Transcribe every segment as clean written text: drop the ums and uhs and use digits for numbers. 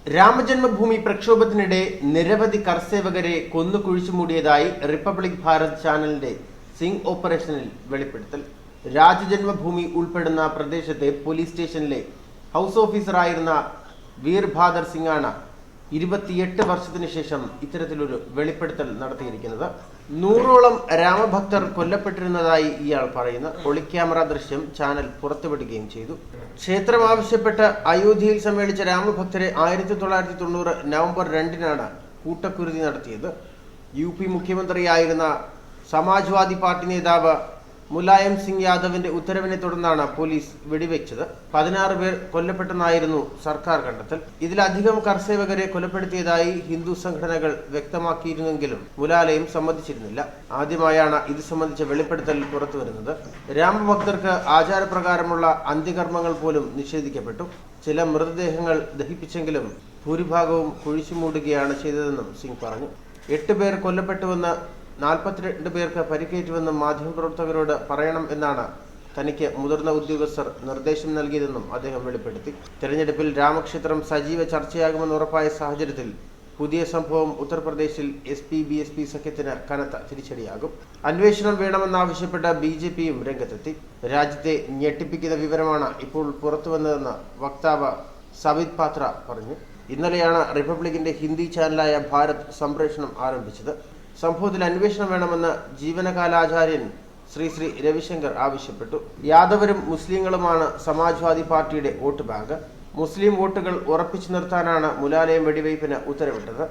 രാമജന്മഭൂമി പ്രക്ഷോഭത്തിനിടെ നിരവധി കർസേവകരെ കൊന്നു കുഴിച്ചുമൂടിയതായി റിപ്പബ്ലിക് ഭാരത് ചാനലിന്റെ സിംഗ് ഓപ്പറേഷനിൽ വെളിപ്പെടുത്തൽ. രാജജന്മഭൂമി ഉൾപ്പെടുന്ന പ്രദേശത്തെ പോലീസ് സ്റ്റേഷനിലെ ഹൗസ് ഓഫീസറായിരുന്ന വീർ ഭാദർ സിംഗാണ് 28 വർഷത്തിന് ശേഷം ഇത്തരത്തിലൊരു വെളിപ്പെടുത്തൽ നടത്തിയിരിക്കുന്നത്. 100ഓളം രാമഭക്തർ കൊല്ലപ്പെട്ടിരുന്നതായി ഇയാൾ പറയുന്ന ഒളിക്യാമറ ദൃശ്യം ചാനൽ പുറത്തുവിടുകയും ചെയ്തു. ക്ഷേത്രം ആവശ്യപ്പെട്ട് അയോധ്യയിൽ സമ്മേളിച്ച രാമഭക്തരെ 1990 നവംബർ 2-നാണ് കൂട്ടക്കുരുതി നടത്തിയത്. UP മുഖ്യമന്ത്രിയായിരുന്ന സമാജ്വാദി പാർട്ടി നേതാവ് മുലായം സിംഗ് യാദവിന്റെ ഉത്തരവിനെ തുടർന്നാണ് പോലീസ് വെടിവെച്ചത്. 16 പേർ കൊല്ലപ്പെട്ടെന്നായിരുന്നു സർക്കാർ കണ്ടെത്തൽ. ഇതിലധികം കർസേവകരെ കൊലപ്പെടുത്തിയതായി ഹിന്ദു സംഘടനകൾ വ്യക്തമാക്കിയിരുന്നെങ്കിലും മുലാലയം സമ്മതിച്ചിരുന്നില്ല. ആദ്യമായാണ് ഇത് സംബന്ധിച്ച വെളിപ്പെടുത്തൽ പുറത്തുവരുന്നത്. രാമഭക്തർക്ക് ആചാരപ്രകാരമുള്ള അന്ത്യകർമ്മങ്ങൾ പോലും നിഷേധിക്കപ്പെട്ടു. ചില മൃതദേഹങ്ങൾ ദഹിപ്പിച്ചെങ്കിലും ഭൂരിഭാഗവും കുഴിച്ചുമൂടുകയാണ് ചെയ്തതെന്നും സിംഗ് പറഞ്ഞു. 8 പേർ കൊല്ലപ്പെട്ടുവെന്ന് 42 പേർക്ക് പരിക്കേറ്റുവെന്നും മാധ്യമപ്രവർത്തകരോട് പറയണം എന്നാണ് തനിക്ക് മുതിർന്ന ഉദ്യോഗസ്ഥർ നിർദ്ദേശം നൽകിയതെന്നും അദ്ദേഹം വെളിപ്പെടുത്തി. തെരഞ്ഞെടുപ്പിൽ രാമക്ഷേത്രം സജീവ ചർച്ചയാകുമെന്ന് ഉറപ്പായ സാഹചര്യത്തിൽ പുതിയ സംഭവം ഉത്തർപ്രദേശിൽ SP-BSP സഖ്യത്തിന് കനത്ത തിരിച്ചടിയാകും. അന്വേഷണം വേണമെന്നാവശ്യപ്പെട്ട BJPയും രംഗത്തെത്തി. രാജ്യത്തെ ഞെട്ടിപ്പിക്കുന്ന വിവരമാണ് ഇപ്പോൾ പുറത്തുവന്നതെന്ന് വക്താവ് സബിത് പാത്ര പറഞ്ഞു. ഇന്നലെയാണ് റിപ്പബ്ലിക്കിന്റെ ഹിന്ദി ചാനലായ ഭാരത് സംപ്രേഷണം ആരംഭിച്ചത്. സംഭവത്തിൽ അന്വേഷണം വേണമെന്ന് ജീവനകാലാചാര്യൻ ശ്രീ രവിശങ്കർ ആവശ്യപ്പെട്ടു. യാദവരും മുസ്ലിങ്ങളുമാണ് സമാജ്വാദി പാർട്ടിയുടെ വോട്ട് ബാങ്ക്. മുസ്ലിം വോട്ടുകൾ ഉറപ്പിച്ചു നിർത്താനാണ് മുലാലയം വെടിവയ്പിന് ഉത്തരവിട്ടത്.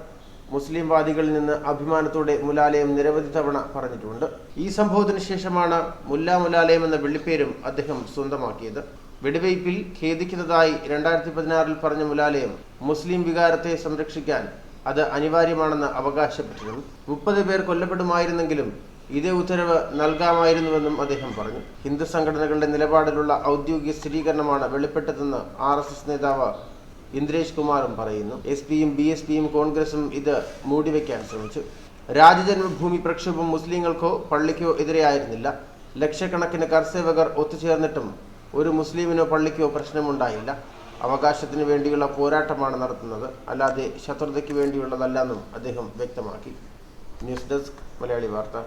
മുസ്ലിം വാദികളിൽ നിന്ന് അഭിമാനത്തോടെ മുലാലയം നിരവധി തവണ പറഞ്ഞിട്ടുണ്ട്. ഈ സംഭവത്തിന് ശേഷമാണ് മുലാലയം എന്ന വെള്ളിപ്പേരും അദ്ദേഹം സ്വന്തമാക്കിയത്. വെടിവയ്പിൽ ഖേദിക്കുന്നതായി 2016 പറഞ്ഞ മുലാലയം മുസ്ലിം വികാരത്തെ സംരക്ഷിക്കാൻ അത് അനിവാര്യമാണെന്ന് അവകാശപ്പെട്ടിരുന്നു. 30 പേർ കൊല്ലപ്പെടുമായിരുന്നെങ്കിലും ഇതേ ഉത്തരവ് നൽകാമായിരുന്നുവെന്നും അദ്ദേഹം പറഞ്ഞു. ഹിന്ദു സംഘടനകളുടെ നിലപാടിലുള്ള ഔദ്യോഗിക സ്ഥിരീകരണമാണ് വെളിപ്പെട്ടതെന്ന് RSS നേതാവ് ഇന്ദ്രേഷ് കുമാറും പറയുന്നു. SP-യും BSP-യും കോൺഗ്രസും ഇത് മൂടിവെക്കാൻ ശ്രമിച്ചു. രാജജന്മഭൂമി പ്രക്ഷോഭം മുസ്ലിങ്ങൾക്കോ പള്ളിക്കോ എതിരെയായിരുന്നില്ല. ലക്ഷക്കണക്കിന് കർസേവകർ ഒത്തുചേർന്നിട്ടും ഒരു മുസ്ലിമിനോ പള്ളിക്കോ പ്രശ്നമുണ്ടായില്ല. അവകാശത്തിന് വേണ്ടിയുള്ള പോരാട്ടമാണ് നടത്തുന്നത്, അല്ലാതെ ശത്രുതയ്ക്ക് വേണ്ടിയുള്ളതല്ലെന്നും അദ്ദേഹം വ്യക്തമാക്കി. ന്യൂസ് ഡെസ്ക് മലയാളി വാർത്ത.